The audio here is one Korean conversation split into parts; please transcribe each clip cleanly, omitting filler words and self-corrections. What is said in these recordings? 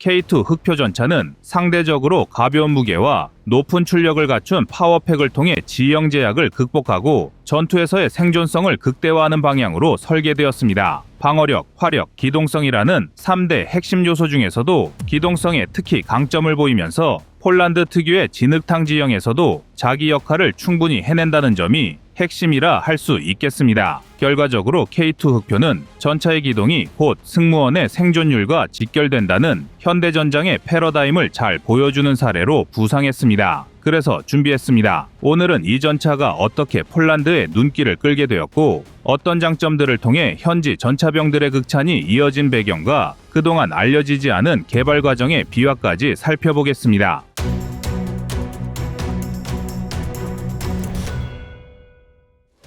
K2 흑표 전차는 상대적으로 가벼운 무게와 높은 출력을 갖춘 파워팩을 통해 지형 제약을 극복하고 전투에서의 생존성을 극대화하는 방향으로 설계되었습니다. 방어력, 화력, 기동성이라는 3대 핵심 요소 중에서도 기동성에 특히 강점을 보이면서 폴란드 특유의 진흙탕 지형에서도 자기 역할을 충분히 해낸다는 점이 핵심이라 할 수 있겠습니다. 결과적으로 K2 흑표는 전차의 기동이 곧 승무원의 생존율과 직결된다는 현대전장의 패러다임을 잘 보여주는 사례로 부상했습니다. 그래서 준비했습니다. 오늘은 이 전차가 어떻게 폴란드의 눈길을 끌게 되었고 어떤 장점들을 통해 현지 전차병들의 극찬이 이어진 배경과 그동안 알려지지 않은 개발 과정의 비화까지 살펴보겠습니다.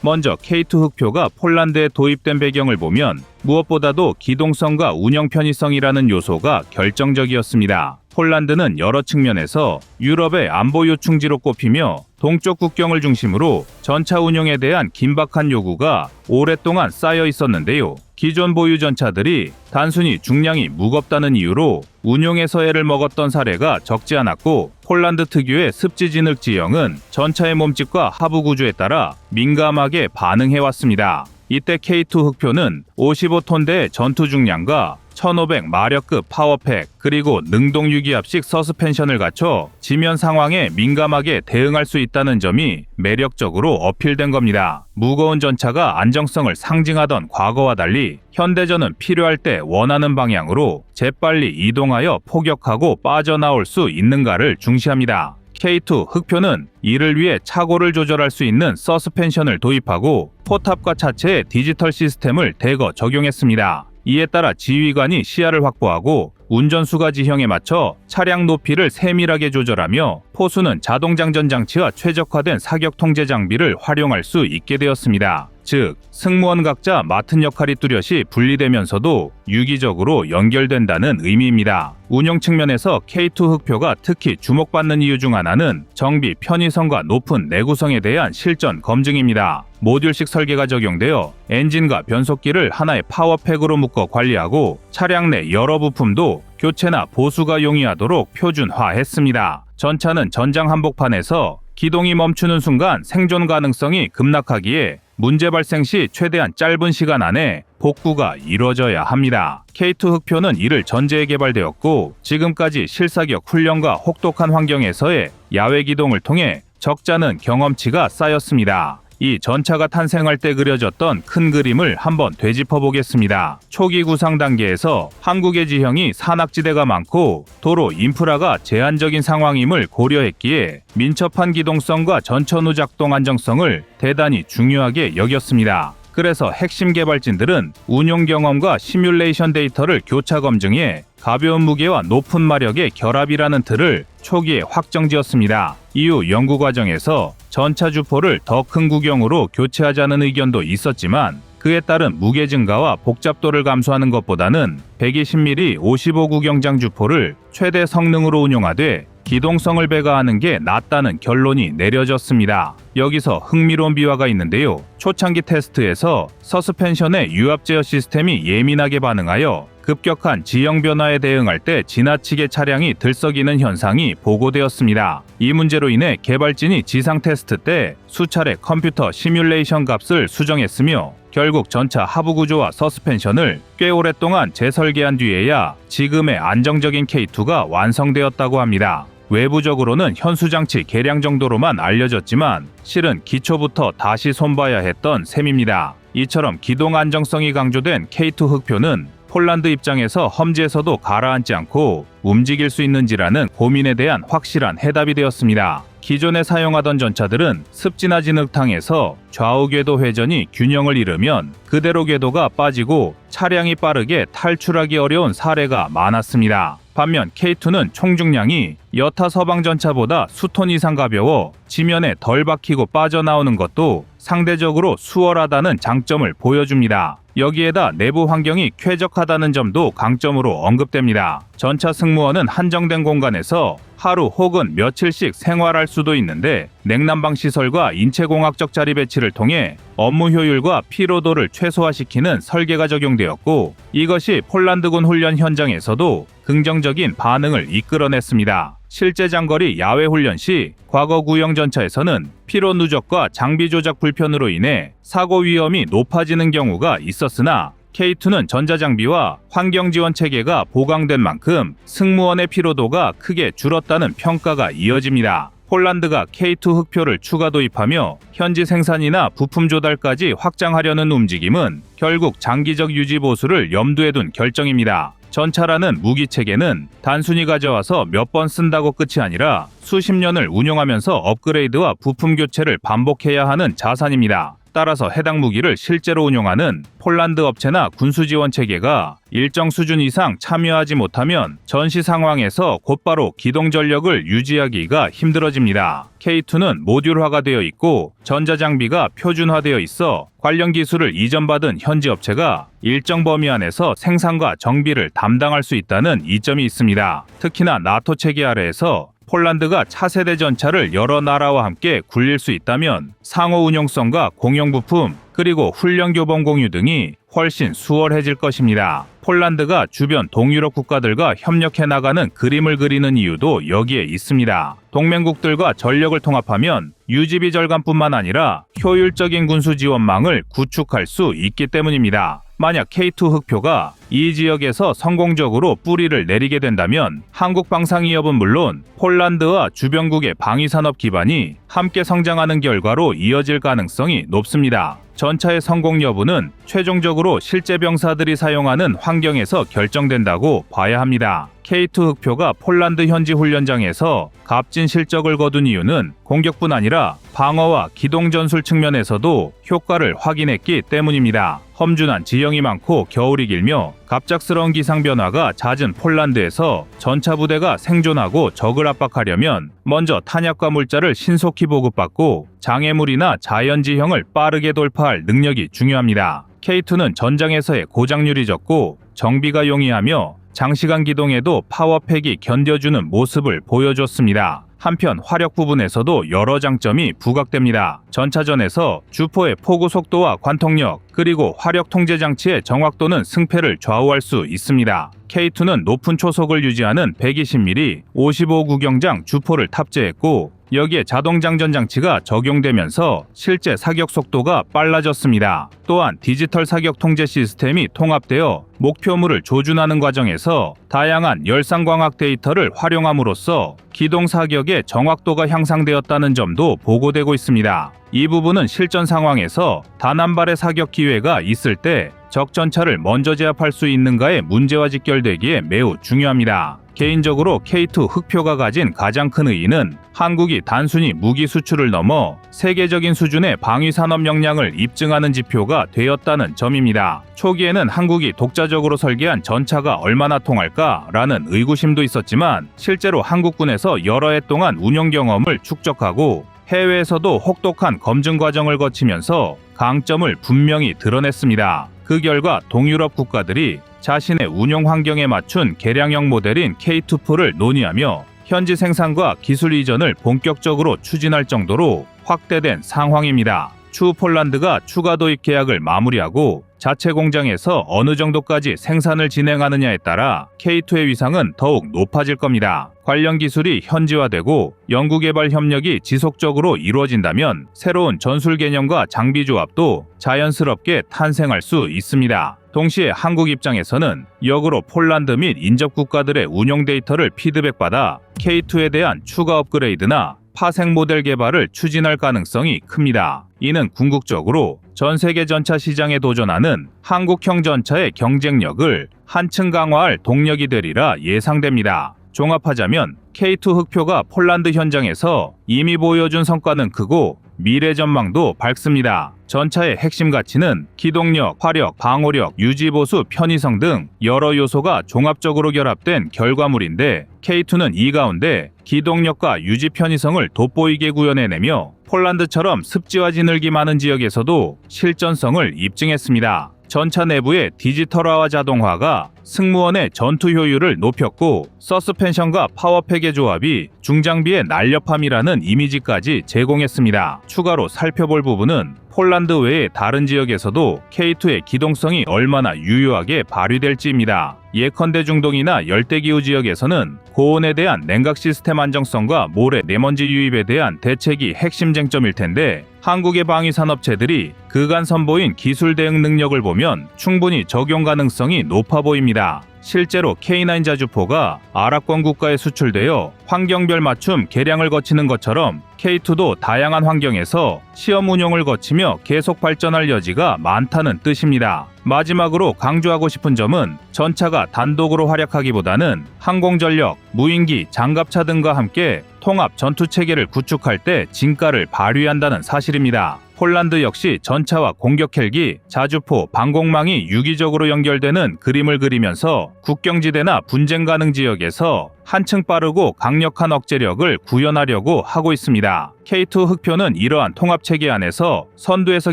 먼저 K2 흑표가 폴란드에 도입된 배경을 보면 무엇보다도 기동성과 운영 편의성이라는 요소가 결정적이었습니다. 폴란드는 여러 측면에서 유럽의 안보 요충지로 꼽히며 동쪽 국경을 중심으로 전차 운용에 대한 긴박한 요구가 오랫동안 쌓여 있었는데요. 기존 보유 전차들이 단순히 중량이 무겁다는 이유로 운용에서 애를 먹었던 사례가 적지 않았고 폴란드 특유의 습지 진흙 지형은 전차의 몸집과 하부 구조에 따라 민감하게 반응해왔습니다. 이때 K2 흑표는 55톤대의 전투 중량과 1500마력급 파워팩 그리고 능동 유기압식 서스펜션을 갖춰 지면 상황에 민감하게 대응할 수 있다는 점이 매력적으로 어필된 겁니다. 무거운 전차가 안정성을 상징하던 과거와 달리 현대전은 필요할 때 원하는 방향으로 재빨리 이동하여 포격하고 빠져나올 수 있는가를 중시합니다. K2 흑표는 이를 위해 차고를 조절할 수 있는 서스펜션을 도입하고 포탑과 차체에 디지털 시스템을 대거 적용했습니다. 이에 따라 지휘관이 시야를 확보하고 운전수가 지형에 맞춰 차량 높이를 세밀하게 조절하며 포수는 자동장전 장치와 최적화된 사격 통제 장비를 활용할 수 있게 되었습니다. 즉, 승무원 각자 맡은 역할이 뚜렷이 분리되면서도 유기적으로 연결된다는 의미입니다. 운용 측면에서 K2 흑표가 특히 주목받는 이유 중 하나는 정비 편의성과 높은 내구성에 대한 실전 검증입니다. 모듈식 설계가 적용되어 엔진과 변속기를 하나의 파워팩으로 묶어 관리하고 차량 내 여러 부품도 교체나 보수가 용이하도록 표준화했습니다. 전차는 전장 한복판에서 기동이 멈추는 순간 생존 가능성이 급락하기에 문제 발생 시 최대한 짧은 시간 안에 복구가 이루어져야 합니다. K2 흑표는 이를 전제에 개발되었고 지금까지 실사격 훈련과 혹독한 환경에서의 야외 기동을 통해 적잖은 경험치가 쌓였습니다. 이 전차가 탄생할 때 그려졌던 큰 그림을 한번 되짚어 보겠습니다. 초기 구상 단계에서 한국의 지형이 산악지대가 많고 도로 인프라가 제한적인 상황임을 고려했기에 민첩한 기동성과 전천후 작동 안정성을 대단히 중요하게 여겼습니다. 그래서 핵심 개발진들은 운용 경험과 시뮬레이션 데이터를 교차 검증해 가벼운 무게와 높은 마력의 결합이라는 틀을 초기에 확정지었습니다. 이후 연구 과정에서 전차 주포를 더 큰 구경으로 교체하자는 의견도 있었지만 그에 따른 무게 증가와 복잡도를 감수하는 것보다는 120mm 55구경장 주포를 최대 성능으로 운용하되 기동성을 배가하는 게 낫다는 결론이 내려졌습니다. 여기서 흥미로운 비화가 있는데요. 초창기 테스트에서 서스펜션의 유압 제어 시스템이 예민하게 반응하여 급격한 지형 변화에 대응할 때 지나치게 차량이 들썩이는 현상이 보고되었습니다. 이 문제로 인해 개발진이 지상 테스트 때 수차례 컴퓨터 시뮬레이션 값을 수정했으며 결국 전차 하부 구조와 서스펜션을 꽤 오랫동안 재설계한 뒤에야 지금의 안정적인 K2가 완성되었다고 합니다. 외부적으로는 현수장치 개량 정도로만 알려졌지만 실은 기초부터 다시 손봐야 했던 셈입니다. 이처럼 기동 안정성이 강조된 K2 흑표는 폴란드 입장에서 험지에서도 가라앉지 않고 움직일 수 있는지라는 고민에 대한 확실한 해답이 되었습니다. 기존에 사용하던 전차들은 습지나 진흙탕에서 좌우 궤도 회전이 균형을 잃으면 그대로 궤도가 빠지고 차량이 빠르게 탈출하기 어려운 사례가 많았습니다. 반면 K2는 총중량이 여타 서방 전차보다 수톤 이상 가벼워 지면에 덜 박히고 빠져나오는 것도 상대적으로 수월하다는 장점을 보여줍니다. 여기에다 내부 환경이 쾌적하다는 점도 강점으로 언급됩니다. 전차 승무원은 한정된 공간에서 하루 혹은 며칠씩 생활할 수도 있는데 냉난방 시설과 인체공학적 자리 배치를 통해 업무 효율과 피로도를 최소화시키는 설계가 적용되었고, 이것이 폴란드군 훈련 현장에서도 긍정적인 반응을 이끌어냈습니다. 실제 장거리 야외 훈련 시 과거 구형 전차에서는 피로 누적과 장비 조작 불편으로 인해 사고 위험이 높아지는 경우가 있었으나 K2는 전자장비와 환경지원 체계가 보강된 만큼 승무원의 피로도가 크게 줄었다는 평가가 이어집니다. 폴란드가 K2 흑표를 추가 도입하며 현지 생산이나 부품 조달까지 확장하려는 움직임은 결국 장기적 유지 보수를 염두에 둔 결정입니다. 전차라는 무기 체계는 단순히 가져와서 몇 번 쓴다고 끝이 아니라 수십 년을 운용하면서 업그레이드와 부품 교체를 반복해야 하는 자산입니다. 따라서 해당 무기를 실제로 운용하는 폴란드 업체나 군수 지원 체계가 일정 수준 이상 참여하지 못하면 전시 상황에서 곧바로 기동 전력을 유지하기가 힘들어집니다. K2는 모듈화가 되어 있고 전자장비가 표준화되어 있어 관련 기술을 이전받은 현지 업체가 일정 범위 안에서 생산과 정비를 담당할 수 있다는 이점이 있습니다. 특히나 나토 체계 아래에서 폴란드가 차세대 전차를 여러 나라와 함께 굴릴 수 있다면 상호 운용성과 공용 부품, 그리고 훈련 교범 공유 등이 훨씬 수월해질 것입니다. 폴란드가 주변 동유럽 국가들과 협력해 나가는 그림을 그리는 이유도 여기에 있습니다. 동맹국들과 전력을 통합하면 유지비 절감뿐만 아니라 효율적인 군수 지원망을 구축할 수 있기 때문입니다. 만약 K2 흑표가 이 지역에서 성공적으로 뿌리를 내리게 된다면 한국 방상 위협은 물론 폴란드와 주변국의 방위산업 기반이 함께 성장하는 결과로 이어질 가능성이 높습니다. 전차의 성공 여부는 최종적으로 실제 병사들이 사용하는 환경에서 결정된다고 봐야 합니다. K2 흑표가 폴란드 현지 훈련장에서 값진 실적을 거둔 이유는 공격뿐 아니라 방어와 기동 전술 측면에서도 효과를 확인했기 때문입니다. 험준한 지형이 많고 겨울이 길며 갑작스러운 기상 변화가 잦은 폴란드에서 전차 부대가 생존하고 적을 압박하려면 먼저 탄약과 물자를 신속히 보급받고 장애물이나 자연지형을 빠르게 돌파할 능력이 중요합니다. K2는 전장에서의 고장률이 적고 정비가 용이하며 장시간 기동에도 파워팩이 견뎌주는 모습을 보여줬습니다. 한편 화력 부분에서도 여러 장점이 부각됩니다. 전차전에서 주포의 포구 속도와 관통력, 그리고 화력 통제 장치의 정확도는 승패를 좌우할 수 있습니다. K2는 높은 초속을 유지하는 120mm 55 구경장 주포를 탑재했고, 여기에 자동 장전 장치가 적용되면서 실제 사격 속도가 빨라졌습니다. 또한 디지털 사격 통제 시스템이 통합되어 목표물을 조준하는 과정에서 다양한 열상광학 데이터를 활용함으로써 기동 사격의 정확도가 향상되었다는 점도 보고되고 있습니다. 이 부분은 실전 상황에서 단 한 발의 사격 기회가 있을 때 적 전차를 먼저 제압할 수 있는가의 문제와 직결되기에 매우 중요합니다. 개인적으로 K2 흑표가 가진 가장 큰 의의는 한국이 단순히 무기 수출을 넘어 세계적인 수준의 방위산업 역량을 입증하는 지표가 되었다는 점입니다. 초기에는 한국이 독자적으로 설계한 전차가 얼마나 통할까라는 의구심도 있었지만 실제로 한국군에서 여러 해 동안 운용 경험을 축적하고 해외에서도 혹독한 검증 과정을 거치면서 강점을 분명히 드러냈습니다. 그 결과 동유럽 국가들이 자신의 운용 환경에 맞춘 개량형 모델인 K2포를 논의하며 현지 생산과 기술 이전을 본격적으로 추진할 정도로 확대된 상황입니다. 추후 폴란드가 추가 도입 계약을 마무리하고 자체 공장에서 어느 정도까지 생산을 진행하느냐에 따라 K2의 위상은 더욱 높아질 겁니다. 관련 기술이 현지화되고 연구개발 협력이 지속적으로 이루어진다면 새로운 전술 개념과 장비 조합도 자연스럽게 탄생할 수 있습니다. 동시에 한국 입장에서는 역으로 폴란드 및 인접 국가들의 운용 데이터를 피드백받아 K2에 대한 추가 업그레이드나 파생 모델 개발을 추진할 가능성이 큽니다. 이는 궁극적으로 전 세계 전차 시장에 도전하는 한국형 전차의 경쟁력을 한층 강화할 동력이 되리라 예상됩니다. 종합하자면 K2 흑표가 폴란드 현장에서 이미 보여준 성과는 크고 미래 전망도 밝습니다. 전차의 핵심 가치는 기동력, 화력, 방어력, 유지보수, 편의성 등 여러 요소가 종합적으로 결합된 결과물인데 K2는 이 가운데 기동력과 유지 편의성을 돋보이게 구현해내며 폴란드처럼 습지와 진흙이 많은 지역에서도 실전성을 입증했습니다. 전차 내부의 디지털화와 자동화가 승무원의 전투 효율을 높였고 서스펜션과 파워팩의 조합이 중장비의 날렵함이라는 이미지까지 제공했습니다. 추가로 살펴볼 부분은 폴란드 외의 다른 지역에서도 K2의 기동성이 얼마나 유효하게 발휘될지입니다. 예컨대 중동이나 열대기후 지역에서는 고온에 대한 냉각 시스템 안정성과 모래 내먼지 유입에 대한 대책이 핵심 쟁점일 텐데 한국의 방위산업체들이 그간 선보인 기술 대응 능력을 보면 충분히 적용 가능성이 높아 보입니다. 실제로 K9 자주포가 아랍권 국가에 수출되어 환경별 맞춤 개량을 거치는 것처럼 K2도 다양한 환경에서 시험 운용을 거치며 계속 발전할 여지가 많다는 뜻입니다. 마지막으로 강조하고 싶은 점은 전차가 단독으로 활약하기보다는 항공전력, 무인기, 장갑차 등과 함께 통합 전투 체계를 구축할 때 진가를 발휘한다는 사실입니다. 폴란드 역시 전차와 공격 헬기, 자주포, 방공망이 유기적으로 연결되는 그림을 그리면서 국경지대나 분쟁 가능 지역에서 한층 빠르고 강력한 억제력을 구현하려고 하고 있습니다. K2 흑표는 이러한 통합체계 안에서 선두에서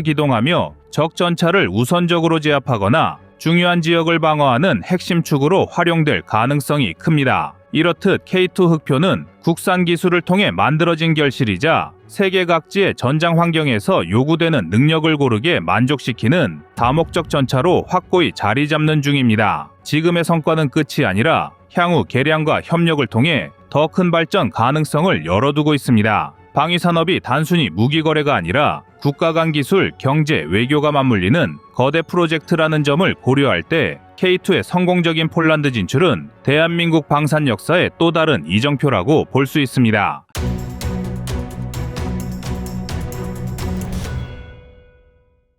기동하며 적 전차를 우선적으로 제압하거나 중요한 지역을 방어하는 핵심 축으로 활용될 가능성이 큽니다. 이렇듯 K2 흑표는 국산 기술을 통해 만들어진 결실이자 세계 각지의 전장 환경에서 요구되는 능력을 고르게 만족시키는 다목적 전차로 확고히 자리 잡는 중입니다. 지금의 성과는 끝이 아니라 향후 개량과 협력을 통해 더 큰 발전 가능성을 열어두고 있습니다. 방위산업이 단순히 무기거래가 아니라 국가 간 기술, 경제, 외교가 맞물리는 거대 프로젝트라는 점을 고려할 때 K2의 성공적인 폴란드 진출은 대한민국 방산 역사의 또 다른 이정표라고 볼 수 있습니다.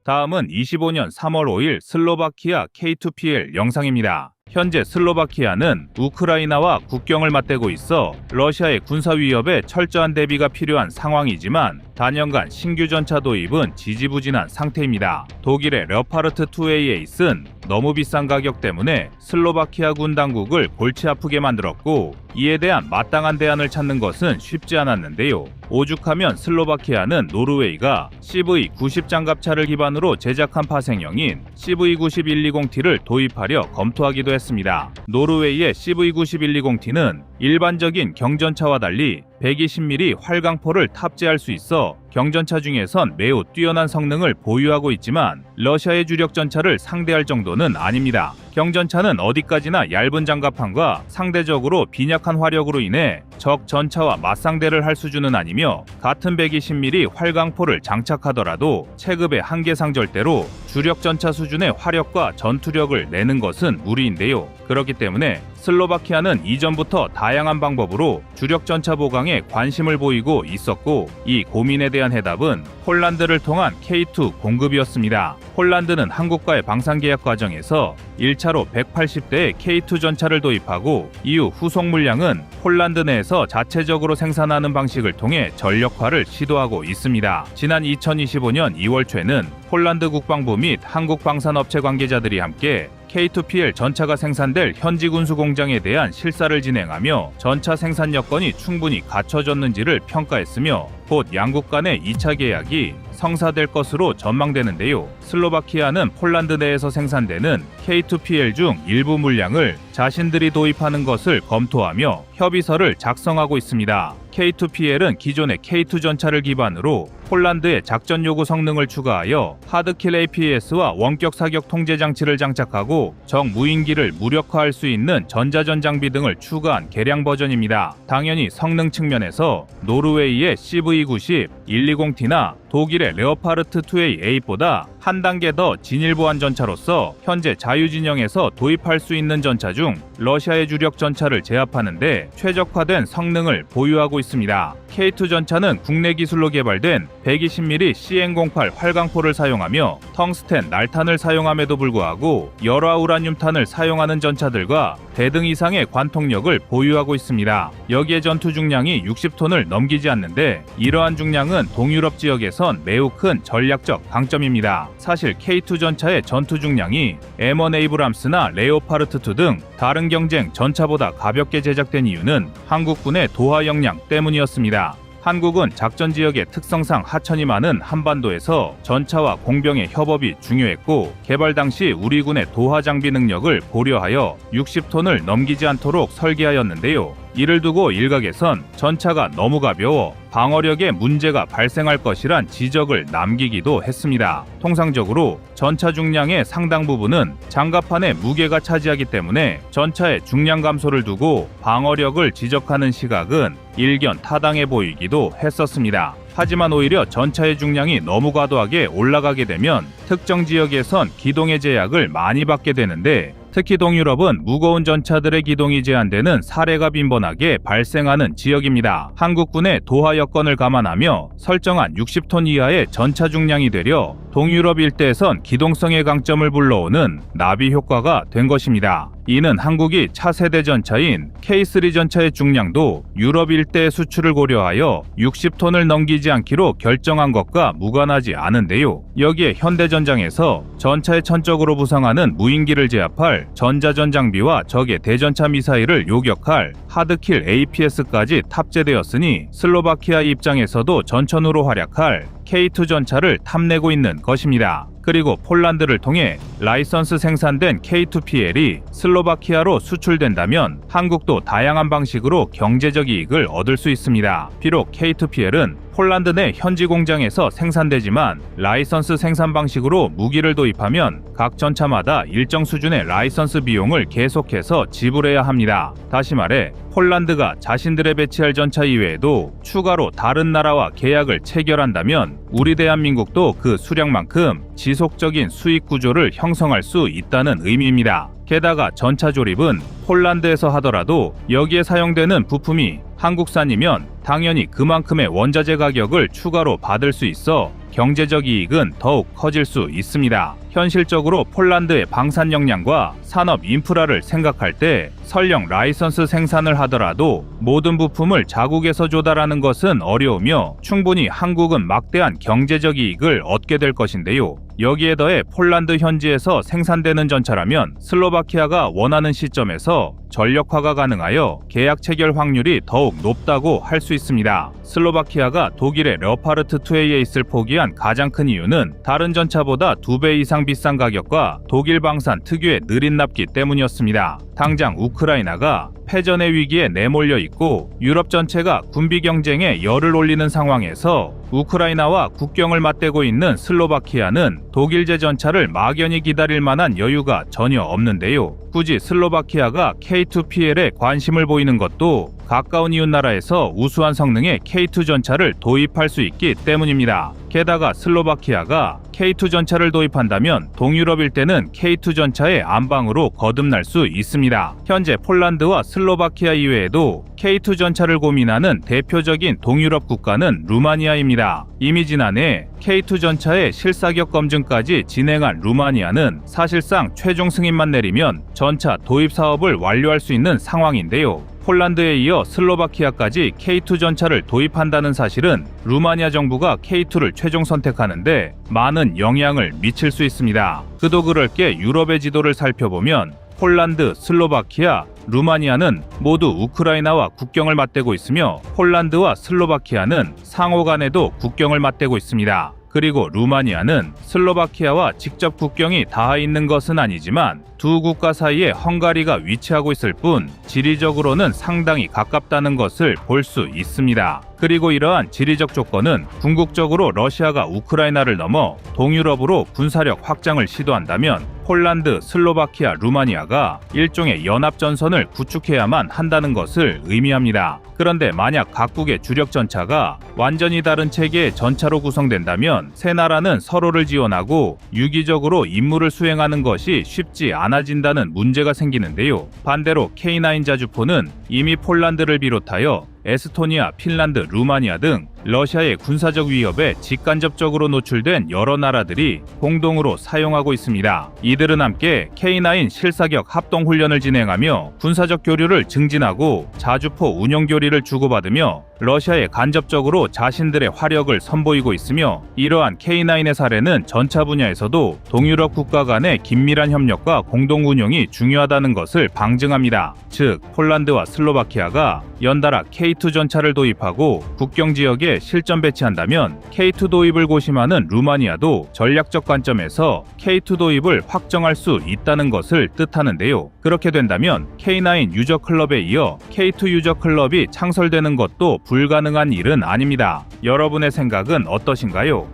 다음은 25년 3월 5일 슬로바키아 K2PL 영상입니다. 현재 슬로바키아는 우크라이나와 국경을 맞대고 있어 러시아의 군사 위협에 철저한 대비가 필요한 상황이지만 단연간 신규 전차 도입은 지지부진한 상태입니다. 독일의 레오파르트 2A 에이스는 너무 비싼 가격 때문에 슬로바키아 군 당국을 골치 아프게 만들었고 이에 대한 마땅한 대안을 찾는 것은 쉽지 않았는데요. 오죽하면 슬로바키아는 노르웨이가 CV90 장갑차를 기반으로 제작한 파생형인 CV90-120T를 도입하려 검토하기도 했습니다. 노르웨이의 CV90-120T는 일반적인 경전차와 달리 120mm 활강포를 탑재할 수 있어 경전차 중에선 매우 뛰어난 성능을 보유하고 있지만 러시아의 주력 전차를 상대할 정도는 아닙니다. 경전차는 어디까지나 얇은 장갑판과 상대적으로 빈약한 화력으로 인해 적 전차와 맞상대를 할 수준은 아니며 같은 120mm 활강포를 장착하더라도 체급의 한계상 절대로 주력 전차 수준의 화력과 전투력을 내는 것은 무리인데요. 그렇기 때문에 슬로바키아는 이전부터 다양한 방법으로 주력 전차 보강에 관심을 보이고 있었고 이 고민에 대한 해답은 폴란드를 통한 K2 공급이었습니다. 폴란드는 한국과의 방산 계약 과정에서 1차로 180대의 K2 전차를 도입하고 이후 후속 물량은 폴란드 내에서 자체적으로 생산하는 방식을 통해 전력화를 시도하고 있습니다. 지난 2025년 2월 초에는 폴란드 국방부 및 한국 방산업체 관계자들이 함께 K2PL 전차가 생산될 현지 군수 공장에 대한 실사를 진행하며 전차 생산 여건이 충분히 갖춰졌는지를 평가했으며 곧 양국 간의 2차 계약이 성사될 것으로 전망되는데요. 슬로바키아는 폴란드 내에서 생산되는 K2PL 중 일부 물량을 자신들이 도입하는 것을 검토하며 협의서를 작성하고 있습니다. K2PL은 기존의 K2 전차를 기반으로 폴란드의 작전 요구 성능을 추가하여 하드킬 APS와 원격 사격 통제 장치를 장착하고 적 무인기를 무력화할 수 있는 전자전 장비 등을 추가한 개량 버전입니다. 당연히 성능 측면에서 노르웨이의 CV90, 120T나 독일의 레오파르트 2A8보다 한 단계 더 진일보한 전차로서 현재 자유진영에서 도입할 수 있는 전차 중 러시아의 주력 전차를 제압하는데 최적화된 성능을 보유하고 있습니다. K2 전차는 국내 기술로 개발된 120mm CN08 활강포를 사용하며 텅스텐 날탄을 사용함에도 불구하고 열화 우라늄탄을 사용하는 전차들과 대등 이상의 관통력을 보유하고 있습니다. 여기에 전투 중량이 60톤을 넘기지 않는데 이러한 중량은 동유럽 지역에선 매우 큰 전략적 강점입니다. 사실 K2 전차의 전투 중량이 M1 에이브람스나 레오파르트 2 등 다른 경쟁 전차보다 가볍게 제작된 이유는 한국군의 도하 역량 때문이었습니다. 한국은 작전 지역의 특성상 하천이 많은 한반도에서 전차와 공병의 협업이 중요했고, 개발 당시 우리 군의 도하 장비 능력을 고려하여 60톤을 넘기지 않도록 설계하였는데요. 이를 두고 일각에선 전차가 너무 가벼워 방어력에 문제가 발생할 것이란 지적을 남기기도 했습니다. 통상적으로 전차 중량의 상당 부분은 장갑판의 무게가 차지하기 때문에 전차의 중량 감소를 두고 방어력을 지적하는 시각은 일견 타당해 보이기도 했었습니다. 하지만 오히려 전차의 중량이 너무 과도하게 올라가게 되면 특정 지역에선 기동의 제약을 많이 받게 되는데, 특히 동유럽은 무거운 전차들의 기동이 제한되는 사례가 빈번하게 발생하는 지역입니다. 한국군의 도하 여건을 감안하며 설정한 60톤 이하의 전차 중량이 되려 동유럽 일대에선 기동성의 강점을 불러오는 나비 효과가 된 것입니다. 이는 한국이 차세대 전차인 K3 전차의 중량도 유럽 일대의 수출을 고려하여 60톤을 넘기지 않기로 결정한 것과 무관하지 않은데요. 여기에 현대전장에서 전차의 천적으로 부상하는 무인기를 제압할 전자전 장비와 적의 대전차 미사일을 요격할 하드킬 APS까지 탑재되었으니 슬로바키아 입장에서도 전천후로 활약할 K2 전차를 탐내고 있는 것입니다. 그리고 폴란드를 통해 라이선스 생산된 K2PL이 슬로바키아로 수출된다면 한국도 다양한 방식으로 경제적 이익을 얻을 수 있습니다. 비록 K2PL은 폴란드 내 현지 공장에서 생산되지만 라이선스 생산 방식으로 무기를 도입하면 각 전차마다 일정 수준의 라이선스 비용을 계속해서 지불해야 합니다. 다시 말해 폴란드가 자신들의 배치할 전차 이외에도 추가로 다른 나라와 계약을 체결한다면 우리 대한민국도 그 수량만큼 지속적인 수익 구조를 형성할 수 있다는 의미입니다. 게다가 전차 조립은 폴란드에서 하더라도 여기에 사용되는 부품이 한국산이면 당연히 그만큼의 원자재 가격을 추가로 받을 수 있어 경제적 이익은 더욱 커질 수 있습니다. 현실적으로 폴란드의 방산 역량과 산업 인프라를 생각할 때 설령 라이선스 생산을 하더라도 모든 부품을 자국에서 조달하는 것은 어려우며 충분히 한국은 막대한 경제적 이익을 얻게 될 것인데요. 여기에 더해 폴란드 현지에서 생산되는 전차라면 슬로바키아가 원하는 시점에서 전력화가 가능하여 계약 체결 확률이 더욱 높다고 할 수 있습니다. 슬로바키아가 독일의 레오파르트 2A에 있을 포기한 가장 큰 이유는 다른 전차보다 2배 이상 비싼 가격과 독일 방산 특유의 느린 납기 때문이었습니다. 당장 우크라이나가 패전의 위기에 내몰려 있고 유럽 전체가 군비 경쟁에 열을 올리는 상황에서 우크라이나와 국경을 맞대고 있는 슬로바키아는 독일제 전차를 막연히 기다릴 만한 여유가 전혀 없는데요. 굳이 슬로바키아가 K2PL에 관심을 보이는 것도 가까운 이웃나라에서 우수한 성능의 K2 전차를 도입할 수 있기 때문입니다. 게다가 슬로바키아가 K2 전차를 도입한다면 동유럽 일대는 K2 전차의 안방으로 거듭날 수 있습니다. 현재 폴란드와 슬로바키아 이외에도 K2 전차를 고민하는 대표적인 동유럽 국가는 루마니아입니다. 이미 지난해 K2 전차의 실사격 검증까지 진행한 루마니아는 사실상 최종 승인만 내리면 전차 도입 사업을 완료할 수 있는 상황인데요. 폴란드에 이어 슬로바키아까지 K2 전차를 도입한다는 사실은 루마니아 정부가 K2를 최종 선택하는데 많은 영향을 미칠 수 있습니다. 그도 그럴 게 유럽의 지도를 살펴보면 폴란드, 슬로바키아, 루마니아는 모두 우크라이나와 국경을 맞대고 있으며 폴란드와 슬로바키아는 상호 간에도 국경을 맞대고 있습니다. 그리고 루마니아는 슬로바키아와 직접 국경이 닿아 있는 것은 아니지만 두 국가 사이에 헝가리가 위치하고 있을 뿐 지리적으로는 상당히 가깝다는 것을 볼 수 있습니다. 그리고 이러한 지리적 조건은 궁극적으로 러시아가 우크라이나를 넘어 동유럽으로 군사력 확장을 시도한다면 폴란드, 슬로바키아, 루마니아가 일종의 연합전선을 구축해야만 한다는 것을 의미합니다. 그런데 만약 각국의 주력 전차가 완전히 다른 체계의 전차로 구성된다면 세 나라는 서로를 지원하고 유기적으로 임무를 수행하는 것이 쉽지 않아진다는 문제가 생기는데요. 반대로 K9 자주포는 이미 폴란드를 비롯하여 에스토니아, 핀란드, 루마니아 등 러시아의 군사적 위협에 직간접적으로 노출된 여러 나라들이 공동으로 사용하고 있습니다. 이들은 함께 K9 실사격 합동훈련을 진행하며 군사적 교류를 증진하고 자주포 운영 교리를 주고받으며 러시아에 간접적으로 자신들의 화력을 선보이고 있으며, 이러한 K9의 사례는 전차 분야에서도 동유럽 국가 간의 긴밀한 협력과 공동 운용이 중요하다는 것을 방증합니다. 즉, 폴란드와 슬로바키아가 연달아 K2 전차를 도입하고 국경 지역에 실전 배치한다면 K2 도입을 고심하는 루마니아도 전략적 관점에서 K2 도입을 확정할 수 있다는 것을 뜻하는데요. 그렇게 된다면 K9 유저 클럽에 이어 K2 유저 클럽이 창설되는 것도 불가능한 일은 아닙니다. 여러분의 생각은 어떠신가요?